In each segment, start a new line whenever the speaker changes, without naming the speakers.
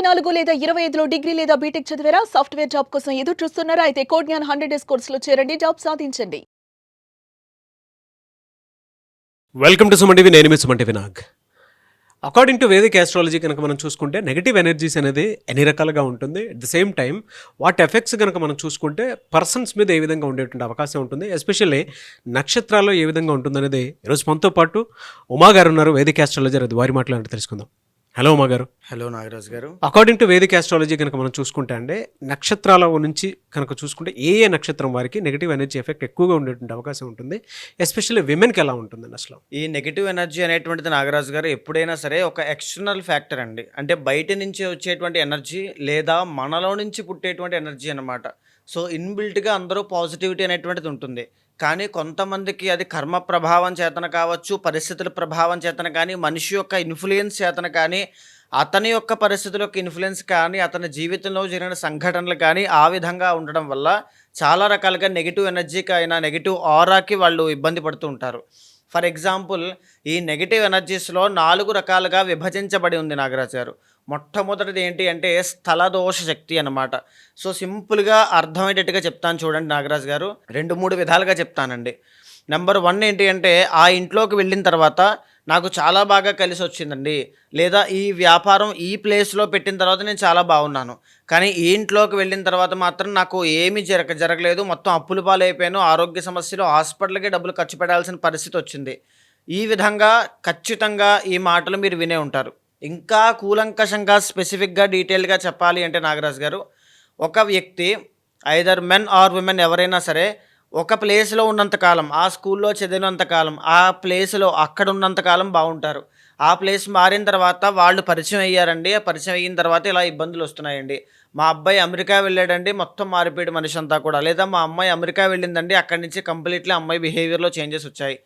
24 లేదా 25లో డిగ్రీ లేదా బీటెక్ చదివారా? సాఫ్ట్‌వేర్ జాబ్ కోసం ఎదురు చూస్తున్నారా? అయితే కోడ్ జ్ఞాన్ 100 డేస్ కోర్సులో చేరండి. జాబ్ సాధించండి.
Welcome to Suman TV. నేను మీ Suman TV Nag. According to Vedic astrology కనుక మనం చూసుకుంటే నెగిటివ్ ఎనర్జీస్ అనేది ఎన్ని రకాలుగా ఉంటుంది. అట్ ద సేమ్ టైం వాటి ఎఫెక్ట్స్ కనుక మనం చూసుకుంటే పర్సన్స్ మీద ఏ విధంగా ఉండేటువంటి అవకాశం ఉంటుంది, ఎస్పెషల్లీ నక్షత్రాల్లో ఏ విధంగా ఉంటుంది అనేది ఈరోజు మనతో పాటు ఉమా గారు ఉన్నారు, వేదిక్ ఆస్ట్రాలజర్. అది వారి మాట్లాడి తెలుసుకుందాం. హలో ఉమా గారు.
హలో నాగరాజ్ గారు.
అకార్డింగ్ టు వేదిక్ ఆస్ట్రాలజీ కనుక మనం చూసుకుంటే అంటే నక్షత్రాల నుంచి కనుక చూసుకుంటే ఏ నక్షత్రం వారికి నెగిటివ్ ఎనర్జీ ఎఫెక్ట్ ఎక్కువగా ఉండేటువంటి అవకాశం ఉంటుంది, ఎస్పెషల్లీ విమెన్కి ఎలా ఉంటుందండి అసలు?
ఈ నెగిటివ్ ఎనర్జీ అనేటువంటిది నాగరాజు గారు ఎప్పుడైనా సరే ఒక ఎక్స్టర్నల్ ఫ్యాక్టర్ అండి. అంటే బయట నుంచి వచ్చేటువంటి ఎనర్జీ లేదా మనలో నుంచి పుట్టేటువంటి ఎనర్జీ అన్నమాట. సో ఇన్బిల్ట్గా అందరూ పాజిటివిటీ అనేటువంటిది ఉంటుంది. కానీ కొంతమందికి అది కర్మ ప్రభావం చేతన కావచ్చు, పరిస్థితుల ప్రభావం చేతన కానీ, మనిషి యొక్క ఇన్ఫ్లుయెన్స్ చేతన కానీ, అతని యొక్క పరిస్థితుల యొక్క ఇన్ఫ్లుయెన్స్ కానీ, అతని జీవితంలో జరిగిన సంఘటనలు కానీ ఆ విధంగా ఉండడం వల్ల చాలా రకాలుగా నెగిటివ్ ఎనర్జీకి అయినా నెగిటివ్ ఆరాకి వాళ్ళు ఇబ్బంది పడుతూ ఉంటారు. ఫర్ ఎగ్జాంపుల్, ఈ నెగిటివ్ ఎనర్జీస్లో 4 రకాలుగా విభజించబడి ఉంది నాగరాజు గారు. మొట్టమొదటిది ఏంటి అంటే స్థలదోష శక్తి అన్నమాట. సో సింపుల్గా అర్థమయ్యేటట్టుగా చెప్తాను చూడండి నాగరాజు గారు. 2-3 విధాలుగా చెప్తానండి. నెంబర్ 1 ఏంటి అంటే, ఆ ఇంట్లోకి వెళ్ళిన తర్వాత నాకు చాలా బాగా కలిసి వచ్చిందండి, లేదా ఈ వ్యాపారం ఈ ప్లేస్లో పెట్టిన తర్వాత నేను చాలా బాగున్నాను, కానీ ఈ ఇంట్లోకి వెళ్ళిన తర్వాత మాత్రం నాకు ఏమీ జరగలేదు, మొత్తం అప్పుల పాలైపోయాను, ఆరోగ్య సమస్యలు, హాస్పిటల్కి డబ్బులు ఖర్చు పెట్టాల్సిన పరిస్థితి వచ్చింది. ఈ విధంగా ఖచ్చితంగా ఈ మాటలు మీరు వినే ఉంటారు. ఇంకా కూలంకషంగా స్పెసిఫిక్గా డీటెయిల్గా చెప్పాలి అంటే నాగరాజు గారు, ఒక వ్యక్తి ఐదర్ మెన్ ఆర్ విమెన్ ఎవరైనా సరే ఒక ప్లేస్లో ఉన్నంతకాలం, ఆ స్కూల్లో చదివినంతకాలం, ఆ ప్లేస్లో అక్కడ ఉన్నంతకాలం బాగుంటారు. ఆ ప్లేస్ మారిన తర్వాత వాళ్ళు పరిచయం అయ్యారండి. ఆ పరిచయం అయిన తర్వాత ఇలా ఇబ్బందులు వస్తున్నాయండి. మా అబ్బాయి అమెరికా వెళ్ళాడండి, మొత్తం మారిపోయాడు మనిషి అంతా కూడా. లేదా మా అమ్మాయి అమెరికా వెళ్ళిందండి, అక్కడి నుంచి కంప్లీట్లీ అమ్మాయి బిహేవియర్లో చేంజెస్ వచ్చాయి.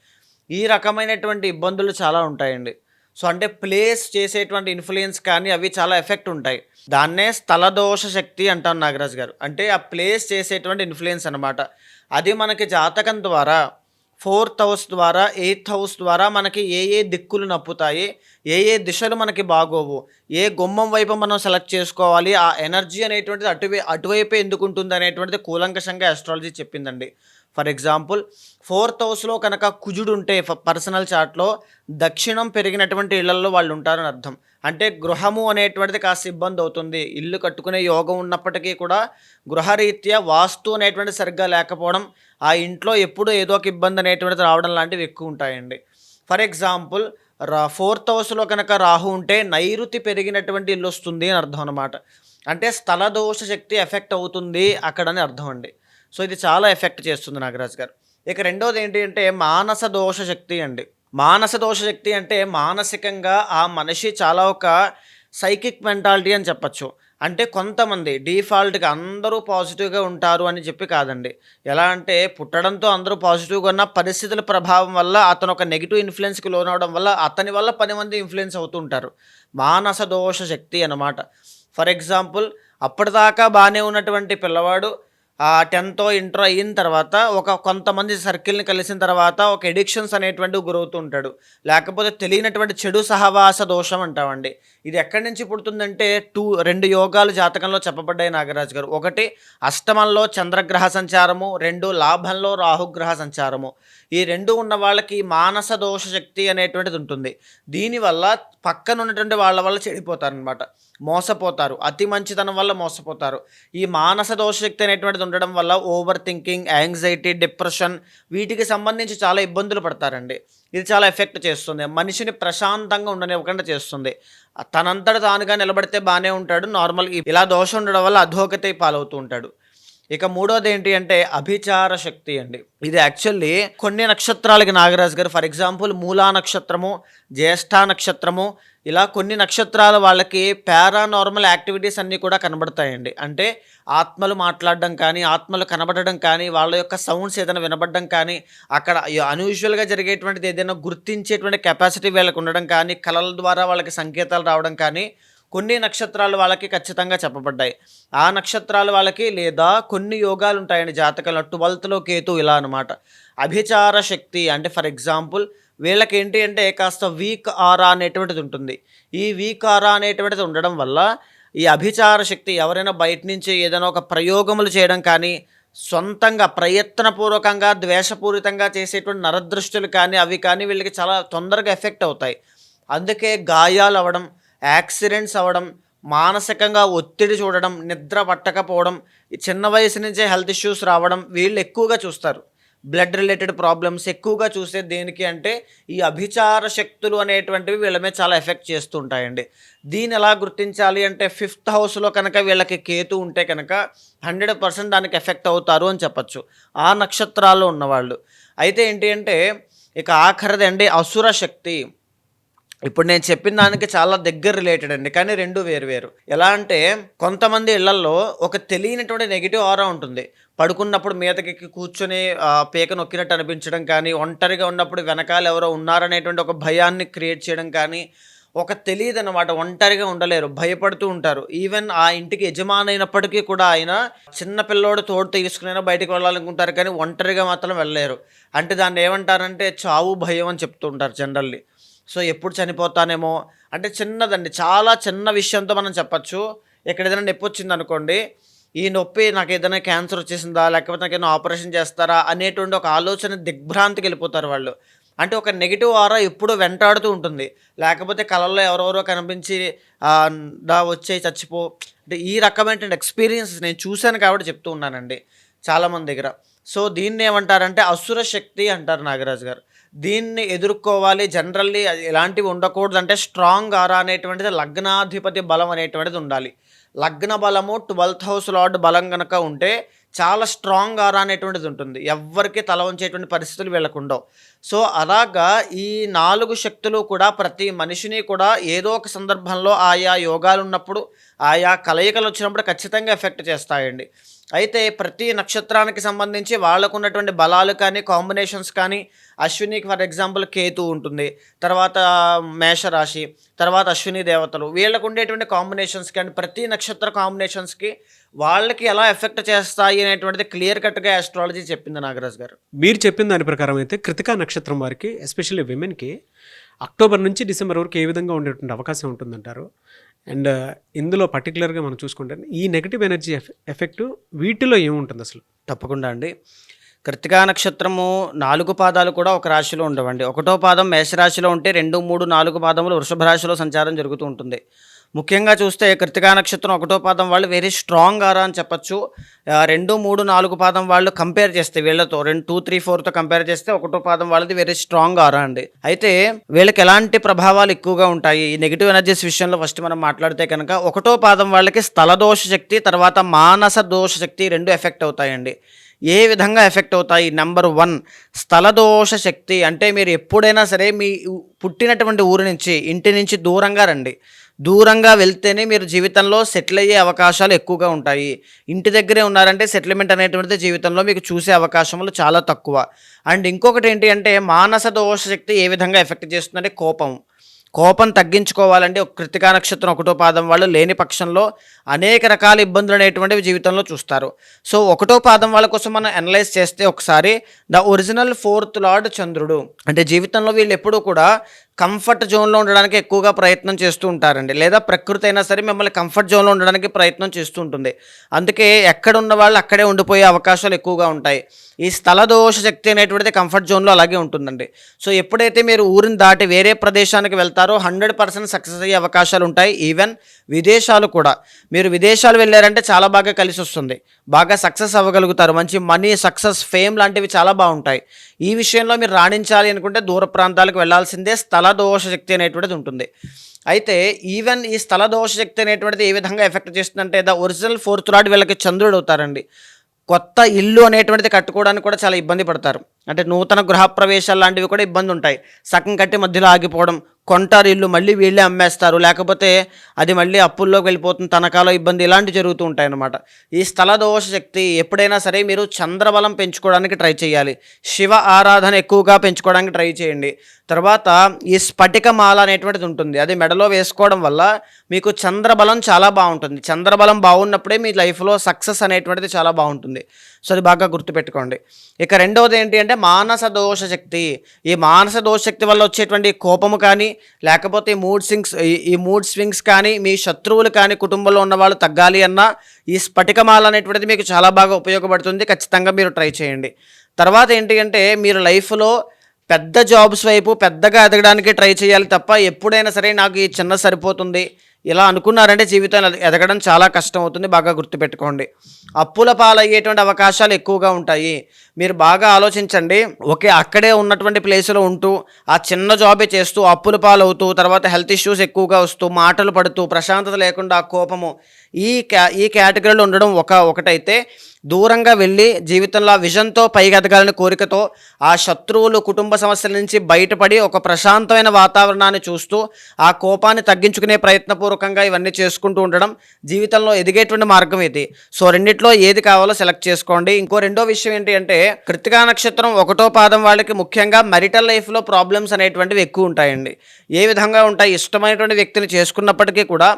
ఈ రకమైనటువంటి ఇబ్బందులు చాలా ఉంటాయండి. సో అంటే ప్లేస్ చేసేటువంటి ఇన్ఫ్లుయెన్స్ కానీ అవి చాలా ఎఫెక్ట్ ఉంటాయి. దాన్నే స్థలదోష శక్తి అంటాం నాగరాజు గారు. అంటే ఆ ప్లేస్ చేసేటువంటి ఇన్ఫ్లుయెన్స్ అనమాట. అది మనకి జాతకం ద్వారా 4th హౌస్ ద్వారా 8th హౌస్ ద్వారా మనకి ఏ దిక్కులు నప్పుతాయి, ఏ దిశలు మనకి బాగోవు, ఏ గుమ్మం వైపు మనం సెలెక్ట్ చేసుకోవాలి, ఆ ఎనర్జీ అనేటువంటిది అటువైపే ఎందుకు ఉంటుంది అనేటువంటిది కూలంకషంగా ఆస్ట్రాలజీ చెప్పిందండి. ఫర్ ఎగ్జాంపుల్, 4th హౌస్లో కనుక కుజుడు ఉంటే పర్సనల్ చార్ట్లో దక్షిణం పెరిగినటువంటి ఇళ్లలో వాళ్ళు ఉంటారని అర్థం. అంటే గృహము అనేటువంటిది కాస్త ఇబ్బంది అవుతుంది. ఇల్లు కట్టుకునే యోగం ఉన్నప్పటికీ కూడా గృహరీత్యా వాస్తు అనేటువంటిది సరిగ్గా లేకపోవడం, ఆ ఇంట్లో ఎప్పుడూ ఏదో ఒక ఇబ్బంది అనేటువంటిది రావడం లాంటివి ఎక్కువ ఉంటాయండి. ఫర్ ఎగ్జాంపుల్, 4th హౌస్లో కనుక రాహు ఉంటే నైరుతి పెరిగినటువంటి ఇల్లు వస్తుంది అని అర్థం అనమాట. అంటే స్థలదోష శక్తి ఎఫెక్ట్ అవుతుంది అక్కడని అర్థం అండి. సో ఇది చాలా ఎఫెక్ట్ చేస్తుంది నాగరాజు గారు. ఇక రెండోది ఏంటి అంటే మానస దోష శక్తి అండి. మానస దోష శక్తి అంటే మానసికంగా ఆ మనిషి చాలా ఒక సైకిక్ మెంటాలిటీ అని చెప్పచ్చు. అంటే కొంతమంది డిఫాల్ట్గా అందరూ పాజిటివ్గా ఉంటారు అని చెప్పి కాదండి. ఎలా అంటే పుట్టడంతో అందరూ పాజిటివ్గా ఉన్న పరిస్థితుల ప్రభావం వల్ల అతను ఒక నెగిటివ్ ఇన్ఫ్లుయెన్స్కి లోనవడం వల్ల అతని వల్ల 10 మంది ఇన్ఫ్లుయెన్స్ అవుతూ ఉంటారు. మానస దోష శక్తి అన్నమాట. ఫర్ ఎగ్జాంపుల్, అప్పటిదాకా బాగానే ఉన్నటువంటి పిల్లవాడు 10th ఇంటర్ అయిన తర్వాత కొంతమంది సర్కిల్ని కలిసిన తర్వాత ఒక ఎడిక్షన్స్ అనేటువంటివి గురవుతూ ఉంటాడు. లేకపోతే తెలియనటువంటి చెడు సహవాస దోషం అంటామండి. ఇది ఎక్కడి నుంచి పుడుతుందంటే 2 యోగాలు జాతకంలో చెప్పబడ్డాయి నాగరాజు గారు. ఒకటి అష్టమంలో చంద్రగ్రహ సంచారము, 2 లాభంలో రాహుగ్రహ సంచారము. ఈ 2 ఉన్న వాళ్ళకి మానస దోష శక్తి అనేటువంటిది ఉంటుంది. దీనివల్ల పక్కన ఉన్నటువంటి వాళ్ళ వల్ల చెడిపోతారనమాట, మోసపోతారు, అతి మంచితనం వల్ల మోసపోతారు. ఈ మానస దోష శక్తి అనేటువంటిది ఉండడం వల్ల ఓవర్ థింకింగ్, యాంగ్జైటీ, డిప్రెషన్ వీటికి సంబంధించి చాలా ఇబ్బందులు పడతారండి. ఇది చాలా ఎఫెక్ట్ చేస్తుంది, మనిషిని ప్రశాంతంగా ఉండనివ్వకుండా చేస్తుంది. తనంతట తానుగా నిలబడితే బాగానే ఉంటాడు, నార్మల్ ఇలా దోషం ఉండడం వల్ల అధోగతి పాలవుతూ ఉంటాడు. ఇక మూడోది ఏంటి అంటే అభిచార శక్తి అండి. ఇది యాక్చువల్లీ కొన్ని నక్షత్రాలకి నాగరాజు గారు, ఫర్ ఎగ్జాంపుల్ మూలా నక్షత్రము, జ్యేష్ఠ నక్షత్రము, ఇలా కొన్ని నక్షత్రాల వాళ్ళకి పారానార్మల్ యాక్టివిటీస్ అన్నీ కూడా కనబడతాయండి. అంటే ఆత్మలు మాట్లాడడం కానీ, ఆత్మలు కనబడడం కానీ, వాళ్ళ యొక్క సౌండ్స్ ఏదైనా వినబడడం కానీ, అక్కడ అన్యూజువల్గా జరిగేటువంటిది ఏదైనా గుర్తించేటువంటి కెపాసిటీ వీళ్ళకి ఉండడం కానీ, కళల ద్వారా వాళ్ళకి సంకేతాలు రావడం కానీ కొన్ని నక్షత్రాలు వాళ్ళకి ఖచ్చితంగా చెప్పబడ్డాయి. ఆ నక్షత్రాలు వాళ్ళకి లేదా కొన్ని యోగాలు ఉంటాయండి జాతకంలో. 12th కేతు ఇలా అనమాట. అభిచార శక్తి అంటే ఫర్ ఎగ్జాంపుల్ వీళ్ళకి ఏంటి అంటే కాస్త వీక్ ఆరా అనేటువంటిది ఉంటుంది. ఈ వీక్ ఆరా అనేటువంటిది ఉండడం వల్ల ఈ అభిచార శక్తి ఎవరైనా బయట నుంచి ఏదైనా ఒక ప్రయోగములు చేయడం కానీ, సొంతంగా ప్రయత్నపూర్వకంగా ద్వేషపూరితంగా చేసేటువంటి నరదృష్టులు కానీ అవి కానీ వీళ్ళకి చాలా తొందరగా ఎఫెక్ట్ అవుతాయి. అందుకే గాయాలు అవ్వడం, యాక్సిడెంట్స్ అవ్వడం, మానసికంగా ఒత్తిడి చూడడం, నిద్ర పట్టకపోవడం, ఈ చిన్న వయసు నుంచే హెల్త్ ఇష్యూస్ రావడం వీళ్ళు ఎక్కువగా చూస్తారు. బ్లడ్ రిలేటెడ్ ప్రాబ్లమ్స్ ఎక్కువగా చూసేది దేనికి అంటే ఈ అభిచార శక్తులు అనేటువంటివి వీళ్ళ మీద చాలా ఎఫెక్ట్ చేస్తూ ఉంటాయండి. దీన్ని ఎలా గుర్తించాలి అంటే 5th హౌస్లో కనుక వీళ్ళకి కేతు ఉంటే కనుక 100% దానికి ఎఫెక్ట్ అవుతారు అని చెప్పచ్చు, ఆ నక్షత్రాల్లో ఉన్నవాళ్ళు. అయితే ఏంటి అంటే ఇక ఆఖరిది అండి అసుర శక్తి. ఇప్పుడు నేను చెప్పిన దానికి చాలా దగ్గర రిలేటెడ్ అండి, కానీ రెండు వేరు. ఎలా అంటే కొంతమంది ఇళ్లల్లో ఒక తెలియనటువంటి నెగిటివ్ ఆరా ఉంటుంది. పడుకున్నప్పుడు మీదకి కూర్చొని పీక నొక్కినట్టు అనిపించడం కానీ, ఒంటరిగా ఉన్నప్పుడు వెనకాల ఎవరో ఉన్నారనేటువంటి ఒక భయాన్ని క్రియేట్ చేయడం కానీ, ఒక తెలియదు అనమాట, ఒంటరిగా ఉండలేరు, భయపడుతూ ఉంటారు. ఈవెన్ ఆ ఇంటికి యజమానైనప్పటికీ కూడా ఆయన చిన్న పిల్లోడు తోడు తీసుకునైనా బయటికి వెళ్ళాలనుకుంటారు, కానీ ఒంటరిగా మాత్రం వెళ్ళలేరు. అంటే దాన్ని ఏమంటారంటే చావు భయం అని చెప్తూ ఉంటారు జనరల్లీ. సో ఎప్పుడు చనిపోతానేమో అంటే చిన్నదండి, చాలా చిన్న విషయంతో మనం చెప్పచ్చు. ఇక్కడ ఏదైనా నొప్పి వచ్చింది అనుకోండి, ఈ నొప్పి నాకు ఏదైనా క్యాన్సర్ వచ్చేసిందా, లేకపోతే నాకు ఏదైనా ఆపరేషన్ చేస్తారా అనేటువంటి ఒక ఆలోచన దిగ్భ్రాంతికి వెళ్ళిపోతారు వాళ్ళు. అంటే ఒక నెగిటివ్ ఆరా ఎప్పుడూ వెంటాడుతూ ఉంటుంది. లేకపోతే కళల్లో ఎవరెవరో కనిపించి వచ్చే చచ్చిపో అంటే ఈ రకమైనటువంటి ఎక్స్పీరియన్సెస్ నేను చూశాను కాబట్టి చెప్తూ ఉన్నానండి చాలామంది దగ్గర. సో దీన్ని ఏమంటారంటే అసుర శక్తి అంటారు నాగరాజు గారు. దీన్ని ఎదుర్కోవాలి, జనరల్లీ ఎలాంటివి ఉండకూడదు అంటే స్ట్రాంగ్ ఆరా అనేటువంటిది లగ్నాధిపతి బలం అనేటువంటిది ఉండాలి. లగ్న బలము 12th హౌస్ లార్డ్ బలం కనుక ఉంటే చాలా స్ట్రాంగ్ ఆరా అనేటువంటిది ఉంటుంది, ఎవ్వరికి తల వంచేటువంటి పరిస్థితులు వీళ్ళకుండవు. సో అలాగా ఈ 4 శక్తులు కూడా ప్రతి మనిషిని కూడా ఏదో ఒక సందర్భంలో ఆయా యోగాలు ఉన్నప్పుడు, ఆయా కలయికలు వచ్చినప్పుడు ఖచ్చితంగా ఎఫెక్ట్ చేస్తాయండి. అయితే ప్రతి నక్షత్రానికి సంబంధించి వాళ్ళకు ఉన్నటువంటి బలాలు కానీ, కాంబినేషన్స్ కానీ, అశ్వినికి ఫర్ ఎగ్జాంపుల్ కేతు ఉంటుంది, తర్వాత మేషరాశి, తర్వాత అశ్విని దేవతలు, వీళ్ళకు ఉండేటువంటి కాంబినేషన్స్ కానీ ప్రతి నక్షత్ర కాంబినేషన్స్కి వాళ్ళకి ఎలా ఎఫెక్ట్ చేస్తాయి అనేటువంటిది క్లియర్ కట్గా ఆస్ట్రాలజీ చెప్పింది నాగరాజ్ గారు.
మీరు చెప్పిన దాని ప్రకారం అయితే కృతికా నక్షత్రం వారికి ఎస్పెషల్లీ విమెన్కి అక్టోబర్ నుంచి డిసెంబర్ వరకు ఏ విధంగా ఉండేటువంటి అవకాశం ఉంటుందంటారు? అండ్ ఇందులో పర్టికులర్గా మనం చూసుకుంటే ఈ నెగిటివ్ ఎనర్జీ ఎఫెక్ట్ వీటిలో ఏముంటుంది అసలు?
తప్పకుండా అండి. కృత్తికా నక్షత్రము 4 పాదాలు కూడా ఒక రాశిలో ఉండవండి. 1వ పాదం మేషరాశిలో ఉంటే 2, 3, 4 పాదములు వృషభ రాశిలో సంచారం జరుగుతూ ఉంటుంది. ముఖ్యంగా చూస్తే కృత్తికా నక్షత్రం 1వ పాదం వాళ్ళు వెరీ స్ట్రాంగ్ ఆరా అని చెప్పచ్చు. 2, 3, 4 పాదం వాళ్ళు కంపేర్ చేస్తే వీళ్ళతో 2, 3, 4తో కంపేర్ చేస్తే 1వ పాదం వాళ్ళది వెరీ స్ట్రాంగ్ ఆరా అండి. అయితే వీళ్ళకి ఎలాంటి ప్రభావాలు ఎక్కువగా ఉంటాయి ఈ నెగిటివ్ ఎనర్జీస్ విషయంలో ఫస్ట్ మనం మాట్లాడితే కనుక 1వ పాదం వాళ్ళకి స్థల దోష శక్తి, తర్వాత మానస దోష శక్తి 2 ఎఫెక్ట్ అవుతాయండి. ఏ విధంగా ఎఫెక్ట్ అవుతాయి? నెంబర్ 1 స్థలదోష శక్తి. అంటే మీరు ఎప్పుడైనా సరే మీ పుట్టినటువంటి ఊరి నుంచి, ఇంటి నుంచి దూరంగా రండి. దూరంగా వెళ్తేనే మీరు జీవితంలో సెటిల్ అయ్యే అవకాశాలు ఎక్కువగా ఉంటాయి. ఇంటి దగ్గరే ఉన్నారంటే సెటిల్మెంట్ అనేటువంటిది జీవితంలో మీకు చూసే అవకాశములు చాలా తక్కువ. అండ్ ఇంకొకటి ఏంటి అంటే మానస దోష శక్తి ఏ విధంగా ఎఫెక్ట్ చేస్తుందంటే కోపం తగ్గించుకోవాలంటే కృత్తికా నక్షత్రం 1వ పాదం వాళ్ళు లేని పక్షంలో అనేక రకాల ఇబ్బందులు అనేటువంటివి జీవితంలో చూస్తారు. సో 1వ పాదం వాళ్ళ కోసం మనం అనలైజ్ చేస్తే ఒకసారి ద ఒరిజినల్ 4th లార్డ్ చంద్రుడు. అంటే జీవితంలో వీళ్ళు ఎప్పుడూ కూడా కంఫర్ట్ జోన్లో ఉండడానికి ఎక్కువగా ప్రయత్నం చేస్తూ ఉంటారండి, లేదా ప్రకృతి అయినా సరే మిమ్మల్ని కంఫర్ట్ జోన్లో ఉండడానికి ప్రయత్నం చేస్తూ ఉంటుంది. అందుకే ఎక్కడ ఉన్న వాళ్ళు అక్కడే ఉండిపోయే అవకాశాలు ఎక్కువగా ఉంటాయి. ఈ స్థల దోష శక్తి అనేటువంటిది కంఫర్ట్ జోన్లో అలాగే ఉంటుందండి. సో ఎప్పుడైతే మీరు ఊరిని దాటి వేరే ప్రదేశానికి వెళ్తారో 100% సక్సెస్ అయ్యే అవకాశాలు ఉంటాయి. ఈవెన్ విదేశాలు కూడా, మీరు విదేశాలు వెళ్ళారంటే చాలా బాగా కలిసి వస్తుంది, బాగా సక్సెస్ అవ్వగలుగుతారు, మంచి మనీ, సక్సెస్, ఫేమ్ లాంటివి చాలా బాగుంటాయి. ఈ విషయంలో మీరు రాణించాలి అనుకుంటే దూర ప్రాంతాలకు వెళ్లాల్సిందే. స్థల దోష శక్తి అనేటువంటిది ఉంటుంది. అయితే ఈవెన్ ఈ స్థల దోష శక్తి అనేటువంటిది ఏ విధంగా ఎఫెక్ట్ చేస్తుందంటే ద ఒరిజినల్ 4th లార్డ్ వీళ్ళకి చంద్రుడు అవుతారండి. కొత్త ఇల్లు అనేటువంటిది కట్టుకోవడానికి కూడా చాలా ఇబ్బంది పడతారు. అంటే నూతన గృహప్రవేశాలు లాంటివి కూడా ఇబ్బంది ఉంటాయి. సగం కట్టి మధ్యలో ఆగిపోవడం, కొంటారు ఇల్లు మళ్ళీ వీళ్ళే అమ్మేస్తారు, లేకపోతే అది మళ్ళీ అప్పుల్లోకి వెళ్ళిపోతుంది, తనఖాలో ఇబ్బంది, ఇలాంటివి జరుగుతూ ఉంటాయి అన్నమాట. ఈ స్థల దోష శక్తి ఎప్పుడైనా సరే మీరు చంద్రబలం పెంచుకోవడానికి ట్రై చేయాలి. శివ ఆరాధన ఎక్కువగా పెంచుకోవడానికి ట్రై చేయండి. తర్వాత ఈ స్ఫటిక మాల అనేటువంటిది ఉంటుంది, అది మెడలో వేసుకోవడం వల్ల మీకు చంద్రబలం చాలా బాగుంటుంది. చంద్రబలం బాగున్నప్పుడే మీ లైఫ్లో సక్సెస్ అనేటువంటిది చాలా బాగుంటుంది. సో అది బాగా గుర్తుపెట్టుకోండి. ఇక రెండవది ఏంటి అంటే మానస దోష శక్తి. ఈ మానస దోష శక్తి వల్ల వచ్చేటువంటి కోపము కానీ, లేకపోతే ఈ మూడ్ స్వింగ్స్ కానీ, మీ శత్రువులు కానీ కుటుంబంలో ఉన్న వాళ్ళు తగ్గాలి అన్నా ఈ స్ఫటికమాల అనేటువంటిది మీకు చాలా బాగా ఉపయోగపడుతుంది. ఖచ్చితంగా మీరు ట్రై చేయండి. తర్వాత ఏంటి అంటే మీరు లైఫ్లో పెద్ద జాబ్స్ వైపు పెద్దగా ఎదగడానికి ట్రై చేయాలి తప్ప ఎప్పుడైనా సరే నాకు ఈ చిన్న సరిపోతుంది ఇలా అనుకున్నారంటే జీవితంలో ఎదగడం చాలా కష్టం అవుతుంది. బాగా గుర్తుపెట్టుకోండి. అప్పుల పాలయ్యేటువంటి అవకాశాలు ఎక్కువగా ఉంటాయి. మీరు బాగా ఆలోచించండి. అక్కడే ఉన్నటువంటి ప్లేస్లో ఉంటూ ఆ చిన్న జాబే చేస్తూ అప్పుల పాలవుతూ తర్వాత హెల్త్ ఇష్యూస్ ఎక్కువగా వస్తూ మాటలు పడుతూ ప్రశాంతత లేకుండా కోపము ఈ కేటగిరీలో ఉండడం ఒకటైతే, దూరంగా వెళ్ళి జీవితంలో విజన్తో పైకి ఎదగాలని కోరికతో ఆ శత్రువులు కుటుంబ సమస్యల నుంచి బయటపడి ఒక ప్రశాంతమైన వాతావరణాన్ని చూస్తూ ఆ కోపాన్ని తగ్గించుకునే ప్రయత్నపూర్వకంగా ఇవన్నీ చేసుకుంటూ ఉండడం జీవితంలో ఎదిగేటువంటి మార్గం ఇది. సో రెండిట్లో ఏది కావాలో సెలెక్ట్ చేసుకోండి. రెండో విషయం ఏంటి అంటే కృత్తికా నక్షత్రం 1వ పాదం వాళ్ళకి ముఖ్యంగా మెరిటల్ లైఫ్లో ప్రాబ్లమ్స్ అనేటువంటివి ఎక్కువ ఉంటాయండి. ఏ విధంగా ఉంటాయి? ఇష్టమైనటువంటి వ్యక్తిని చేసుకున్నప్పటికీ కూడా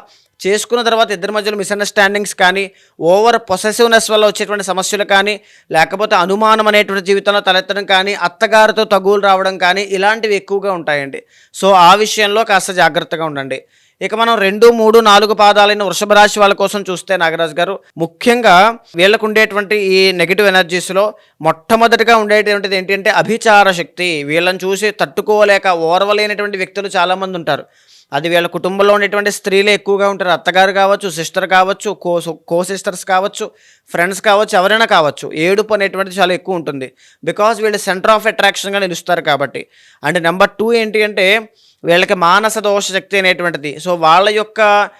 చేసుకున్న తర్వాత ఇద్దరి మధ్యలో మిస్అండర్స్టాండింగ్స్ కానీ, ఓవర్ పొసెసివ్నెస్ వల్ల వచ్చేటువంటి సమస్యలు కానీ, లేకపోతే అనుమానం అనేటువంటి జీవితంలో తలెత్తడం కానీ, అత్తగారితో తగువులు రావడం కానీ ఇలాంటివి ఎక్కువగా ఉంటాయండి. సో ఆ విషయంలో కాస్త జాగ్రత్తగా ఉండండి. ఇక మనం 2, 3, 4 పాదాలైన వృషభ రాశి వాళ్ళ కోసం చూస్తే నాగరాజు గారు ముఖ్యంగా వీళ్ళకు ఉండేటువంటి ఈ నెగిటివ్ ఎనర్జీస్లో మొట్టమొదటిగా ఉండేటువంటిది ఏంటంటే అభిచార శక్తి. వీళ్ళని చూసి తట్టుకోలేక ఓర్వలేనటువంటి వ్యక్తులు చాలామంది ఉంటారు. అది వీళ్ళ కుటుంబంలో ఉండేటువంటి స్త్రీలే ఎక్కువగా ఉంటారు. అత్తగారు కావచ్చు, సిస్టర్ కావచ్చు, కో సిస్టర్స్ కావచ్చు, ఫ్రెండ్స్ కావచ్చు, ఎవరైనా కావచ్చు. ఏడుపు అనేటువంటిది చాలా ఎక్కువ ఉంటుంది. బికాజ్ వీళ్ళు సెంటర్ ఆఫ్ అట్రాక్షన్గా నిలుస్తారు కాబట్టి. అండ్ నెంబర్ 2 ఏంటి అంటే వీళ్ళకి మానస దోష శక్తి అనేటువంటిది. సో వాళ్ళ యొక్క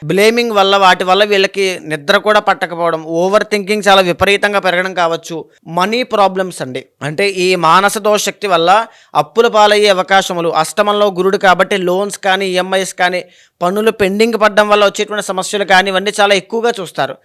బ్లేమింగ్ వల్ల వాటి వల్ల వీళ్ళకి నిద్ర కూడా పట్టకపోవడం, ఓవర్ థింకింగ్ చాలా విపరీతంగా పెరగడం కావచ్చు. మనీ ప్రాబ్లమ్స్ అండి. అంటే ఈ మానస దోష శక్తి వల్ల అప్పుల పాలయ్యే అవకాశములు, అష్టమంలో గురుడు కాబట్టి లోన్స్ కానీ, ఈఎంఐస్ కానీ, పన్నులు పెండింగ్ పడడం వల్ల వచ్చేటువంటి సమస్యలు కానీ ఇవన్నీ చాలా ఎక్కువగా చూస్తారు.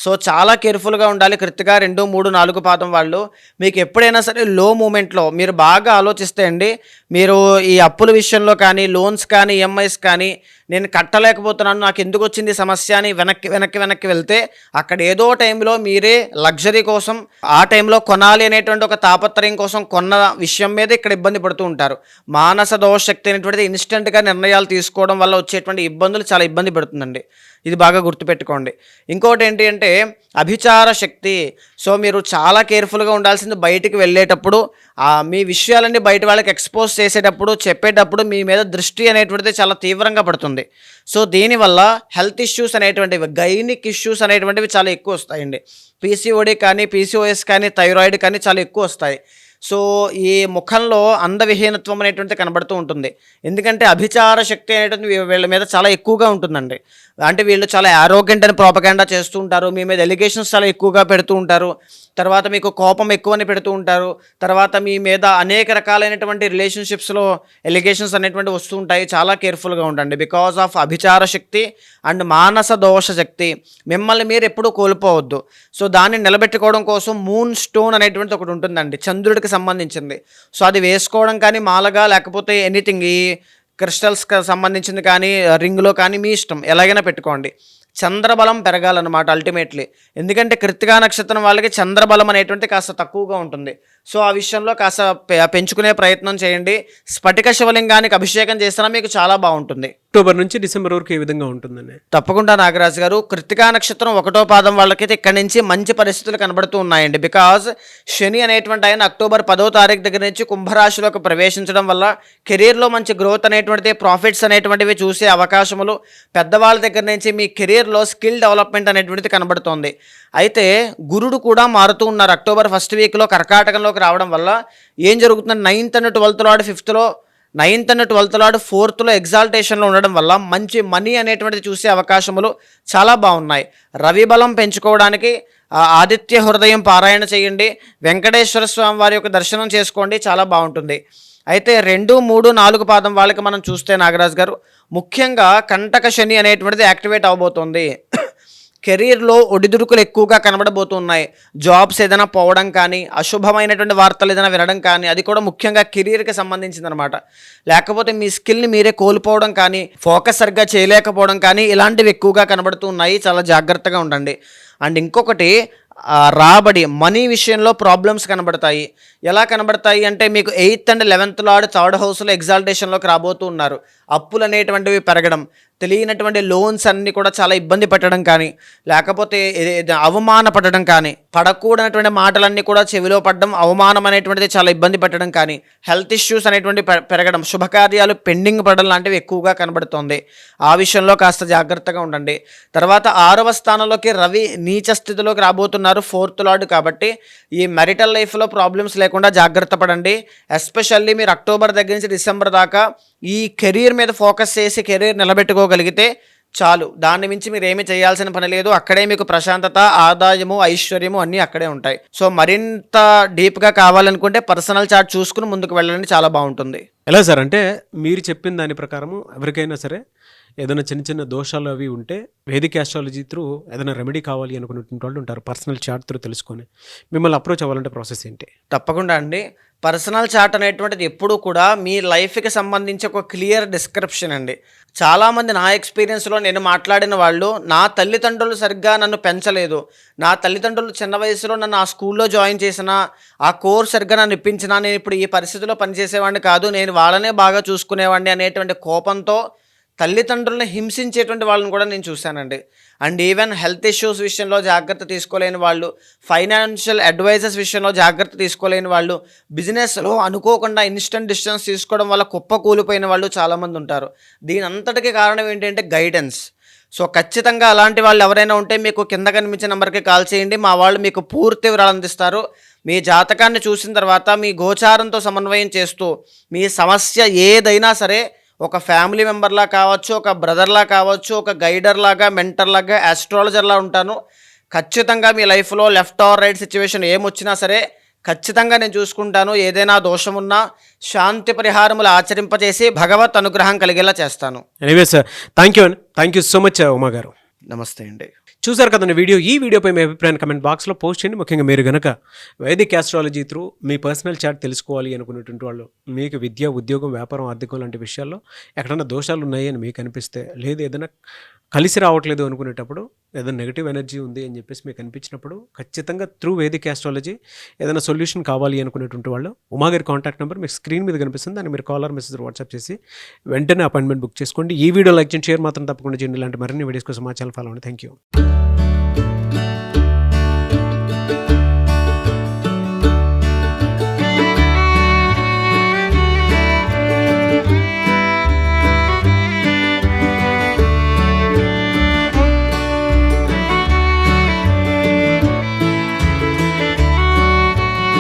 సో చాలా కేర్ఫుల్గా ఉండాలి. కృత్తిక 2, 3, 4 పాదం వాళ్ళు మీకు ఎప్పుడైనా సరే లో మూమెంట్లో మీరు బాగా ఆలోచిస్తే అండి, మీరు ఈ అప్పుల విషయంలో కానీ, లోన్స్ కానీ, ఈఎంఐస్ కానీ నేను కట్టలేకపోతున్నాను, నాకు ఎందుకు వచ్చింది సమస్య అని వెనక్కి వెళ్తే అక్కడ ఏదో టైంలో మీరే లగ్జరీ కోసం ఆ టైంలో కొనాలి అనేటువంటి ఒక తాపత్రయం కోసం కొన్న విషయం మీద ఇక్కడ ఇబ్బంది పడుతూ ఉంటారు. మానస దోష శక్తి అనేటువంటిది ఇన్స్టెంట్గా నిర్ణయాలు తీసుకోవడం వల్ల వచ్చేటువంటి ఇబ్బందులు చాలా ఇబ్బంది పడుతుందండి. ఇది బాగా గుర్తుపెట్టుకోండి. ఇంకోటి ఏంటి అంటే అభిచార శక్తి. సో మీరు చాలా కేర్ఫుల్గా ఉండాల్సింది. బయటికి వెళ్ళేటప్పుడు మీ విషయాలన్నీ బయట వాళ్ళకి ఎక్స్పోజ్ చేసేటప్పుడు, చెప్పేటప్పుడు మీ మీద దృష్టి అనేటువంటిది చాలా తీవ్రంగా పడుతుంది. సో దీనివల్ల హెల్త్ ఇష్యూస్ అనేటువంటివి, గైనిక్ ఇష్యూస్ అనేటువంటివి చాలా ఎక్కువ వస్తాయండి. పీసీఓడి కానీ, పీసీఓఎస్ కానీ, థైరాయిడ్ కానీ చాలా ఎక్కువ వస్తాయి. సో ఈ ముఖంలో అందవిహీనత్వం అనేటువంటిది కనబడుతూ ఉంటుంది. ఎందుకంటే అభిచార శక్తి అనేటువంటి వీళ్ళ మీద చాలా ఎక్కువగా ఉంటుందండి. అంటే వీళ్ళు చాలా ఆరోగ్యంట్ అని ప్రోపగాండా చేస్తూ ఉంటారు. మీ మీద ఎలిగేషన్స్ చాలా ఎక్కువగా పెడుతూ ఉంటారు. తర్వాత మీకు కోపం ఎక్కువని పెడుతూ ఉంటారు. తర్వాత మీ మీద అనేక రకాలైనటువంటి రిలేషన్షిప్స్లో ఎలిగేషన్స్ అనేటువంటి వస్తూ ఉంటాయి. చాలా కేర్ఫుల్గా ఉండండి. బికాజ్ ఆఫ్ అభిచార శక్తి అండ్ మానస దోష శక్తి మిమ్మల్ని మీరు ఎప్పుడూ కోల్పోవద్దు. సో దాన్ని నిలబెట్టుకోవడం కోసం మూన్ స్టోన్ అనేటువంటిది ఒకటి ఉంటుందండి, చంద్రుడికి సంబంధించింది. సో అది వేసుకోవడం కానీ మాలగా, లేకపోతే ఎనీథింగ్ ఈ క్రిస్టల్స్కి సంబంధించింది కానీ, రింగ్లో కానీ మీ ఇష్టం, ఎలాగైనా పెట్టుకోండి. చంద్రబలం పెరగాలన్నమాట అల్టిమేట్లీ. ఎందుకంటే కృత్తికా నక్షత్రం వాళ్ళకి చంద్రబలం అనేటువంటి కాస్త తక్కువగా ఉంటుంది. సో ఆ విషయంలో కాస్త పెంచుకునే ప్రయత్నం చేయండి. స్ఫటిక శివలింగానికి అభిషేకం చేసినా మీకు చాలా బాగుంటుంది.
అక్టోబర్ నుంచి డిసెంబర్ వరకు ఏ విధంగా ఉంటుందండి?
తప్పకుండా నాగరాజు గారు, కృత్తికా నక్షత్రం 1వ పాదం వాళ్ళకైతే ఇక్కడి నుంచి మంచి పరిస్థితులు కనబడుతూ ఉన్నాయండి. బికాజ్ శని అనేటువంటి ఆయన అక్టోబర్ 10వ తారీఖు దగ్గర నుంచి కుంభరాశిలోకి ప్రవేశించడం వల్ల కెరీర్లో మంచి గ్రోత్ అనేటువంటిది, ప్రాఫిట్స్ అనేటువంటివి చూసే అవకాశములు, పెద్దవాళ్ళ దగ్గర నుంచి మీ కెరీర్లో స్కిల్ డెవలప్మెంట్ అనేటువంటిది కనబడుతోంది. అయితే గురుడు కూడా మారుతూ ఉన్నారు. అక్టోబర్ 1st వీక్లో కర్కాటకంలోకి రావడం వల్ల ఏం జరుగుతుందంటే 9th and 12th లార్డ్ 5thలో, 9th and 12th లార్డ్ 4thలో ఎగ్జాల్టేషన్లో ఉండడం వల్ల మంచి మనీ అనేటువంటిది చూసే అవకాశములు చాలా బాగున్నాయి. రవి బలం పెంచుకోవడానికి ఆదిత్య హృదయం పారాయణ చేయండి. వెంకటేశ్వర స్వామి వారి యొక్క దర్శనం చేసుకోండి, చాలా బాగుంటుంది. అయితే 2, 3, 4 పాదం వాళ్ళకి మనం చూస్తే నాగరాజు గారు ముఖ్యంగా కంటక శని అనేటువంటిది యాక్టివేట్ అవబోతోంది. కెరీర్లో ఒడిదుడుకులు ఎక్కువగా కనబడబోతున్నాయి. జాబ్స్ ఏదైనా పోవడం కానీ, అశుభమైనటువంటి వార్తలు ఏదైనా వినడం కానీ, అది కూడా ముఖ్యంగా కెరీర్కి సంబంధించిందనమాట. లేకపోతే మీ స్కిల్ని మీరే కోల్పోవడం కానీ, ఫోకస్ సరిగ్గా చేయలేకపోవడం కానీ ఇలాంటివి ఎక్కువగా కనబడుతూ ఉన్నాయి. చాలా జాగ్రత్తగా ఉండండి. అండ్ ఇంకొకటి రాబడి, మనీ విషయంలో ప్రాబ్లమ్స్ కనబడతాయి. ఎలా కనబడతాయి అంటే మీకు 8th and 11th lord 3rd హౌస్లో ఎగ్జాల్టేషన్లోకి రాబోతూ ఉన్నారు. అప్పులు అనేటువంటివి పెరగడం, తెలియనటువంటి లోన్స్ అన్నీ కూడా చాలా ఇబ్బంది పెట్టడం కానీ, లేకపోతే అవమానపడడం కానీ, పడకూడనటువంటి మాటలన్నీ కూడా చెవిలో పడడం, అవమానం అనేటువంటిది చాలా ఇబ్బంది పెట్టడం కానీ, హెల్త్ ఇష్యూస్ అనేటువంటి పెరగడం, శుభకార్యాలు పెండింగ్ పడడం లాంటివి ఎక్కువగా కనబడుతోంది. ఆ విషయంలో కాస్త జాగ్రత్తగా ఉండండి. తర్వాత 6వ స్థానంలోకి రవి నీచ స్థితిలోకి రాబోతున్నారు, 4th లార్డ్. కాబట్టి ఈ మెరిటల్ లైఫ్లో ప్రాబ్లమ్స్ లేకుండా జాగ్రత్త పడండి. ఎస్పెషల్లీ మీరు అక్టోబర్ దగ్గర నుంచి డిసెంబర్ దాకా ఈ కెరీర్ మీద ఫోకస్ చేసి కెరీర్ నిలబెట్టుకోగలిగితే చాలు. దాని మించి మీరు ఏమీ చేయాల్సిన పని లేదు. అక్కడే మీకు ప్రశాంతత, ఆదాయము, ఐశ్వర్యము అన్నీ అక్కడే ఉంటాయి. సో మరింత డీప్గా కావాలనుకుంటే పర్సనల్ చార్ట్ చూసుకుని ముందుకు వెళ్ళండి, చాలా బాగుంటుంది.
ఎలా సార్ అంటే మీరు చెప్పిన దాని ప్రకారము ఎవరికైనా సరే ఏదైనా చిన్న చిన్న దోషాలు అవి ఉంటే వేదిక ఆస్ట్రాలజీ త్రూ ఏదైనా రెమెడీ కావాలి అనుకున్నటువంటి వాళ్ళు ఉంటారు. పర్సనల్ చార్ట్ త్రూ తెలుసుకొని మిమ్మల్ని అప్రోచ్ అవ్వాలంటే ప్రాసెస్ ఏంటి?
తప్పకుండా అండి. పర్సనల్ చార్ట్ అనేటువంటిది ఎప్పుడూ కూడా మీ లైఫ్కి సంబంధించి ఒక క్లియర్ డిస్క్రిప్షన్ అండి. చాలామంది నా ఎక్స్పీరియన్స్లో నేను మాట్లాడిన వాళ్ళు, నా తల్లిదండ్రులు సరిగ్గా నన్ను పెంచలేదు, నా తల్లిదండ్రులు చిన్న వయసులో నన్ను ఆ స్కూల్లో జాయిన్ చేసిన, ఆ కోర్స్ సరిగ్గా నన్ను ఇప్పించినా నేను ఇప్పుడు ఈ పరిస్థితిలో పనిచేసేవాడిని కాదు, నేను వాళ్ళనే బాగా చూసుకునేవాడిని అనేటువంటి కోపంతో తల్లిదండ్రులను హింసించేటువంటి వాళ్ళని కూడా నేను చూశానండి. అండ్ ఈవెన్ హెల్త్ ఇష్యూస్ విషయంలో జాగ్రత్త తీసుకోలేని వాళ్ళు, ఫైనాన్షియల్ అడ్వైజర్స్ విషయంలో జాగ్రత్త తీసుకోలేని వాళ్ళు, బిజినెస్లో అనుకోకుండా ఇన్స్టెంట్ డిసిషన్స్ తీసుకోవడం వల్ల కుప్ప కూలిపోయిన వాళ్ళు చాలామంది ఉంటారు. దీని అంతటికీ కారణం ఏంటంటే గైడెన్స్. సో ఖచ్చితంగా అలాంటి వాళ్ళు ఎవరైనా ఉంటే మీకు కింద కనిపించే నెంబర్కి కాల్ చేయండి. మా వాళ్ళు మీకు పూర్తి వివరాలు అందిస్తారు. మీ జాతకాన్ని చూసిన తర్వాత మీ గోచారంతో సమన్వయం చేస్తూ మీ సమస్య ఏదైనా సరే ఒక ఫ్యామిలీ మెంబర్లా కావచ్చు, ఒక బ్రదర్లా కావచ్చు, ఒక గైడర్లాగా, మెంటర్లాగా, ఆస్ట్రాలజర్లా ఉంటాను. ఖచ్చితంగా మీ లైఫ్లో లెఫ్ట్ ఆర్ రైట్ సిచ్యువేషన్ ఏమొచ్చినా సరే ఖచ్చితంగా నేను చూసుకుంటాను. ఏదైనా దోషం ఉన్నా శాంతి పరిహారములు ఆచరింపజేసి భగవత్ అనుగ్రహం కలిగేలా చేస్తాను.
Anyway sir, thank you so much Uma గారు.
నమస్తే అండి.
చూసారు కదండి వీడియో. ఈ వీడియోపై మీ అభిప్రాయాన్ని కమెంట్ బాక్స్లో పోస్ట్ చేయండి. ముఖ్యంగా మీరు కనుక వైదిక్ ఆస్ట్రాలజీ త్రూ మీ పర్సనల్ చార్ట్ తెలుసుకోవాలి అనుకునేటువంటి వాళ్ళు, మీకు విద్య, ఉద్యోగం, వ్యాపారం, ఆర్థికం లాంటి విషయాల్లో ఎక్కడైనా దోషాలు ఉన్నాయి అని మీకు అనిపిస్తే, లేదు ఏదైనా కలిసి రావట్లేదు అనుకునేటప్పుడు, ఏదైనా నెగిటివ్ ఎనర్జీ ఉంది అని చెప్పేసి మీకు అనిపించినప్పుడు ఖచ్చితంగా త్రూ వేదిక్ ఆస్ట్రాలజీ ఏదైనా సొల్యూషన్ కావాలి అనుకునేటువంటి వాళ్ళు ఉమా గారి కాంటాక్ట్ నెంబర్ మీకు స్క్రీన్ మీద కనిపిస్తుంది. దాన్ని మీరు కాలర్ మెసేజ్ వాట్సాప్ చేసి వెంటనే అపాయింట్మెంట్ బుక్ చేసుకోండి. ఈ వీడియో లైక్ చేయండి, షేర్ మాత్రం తప్పకుండా చేయండి. ఇలాంటి మరిన్ని వీడియోస్ కోసం మా ఛానల్ ఫాలో అవ్వండి. Thank you.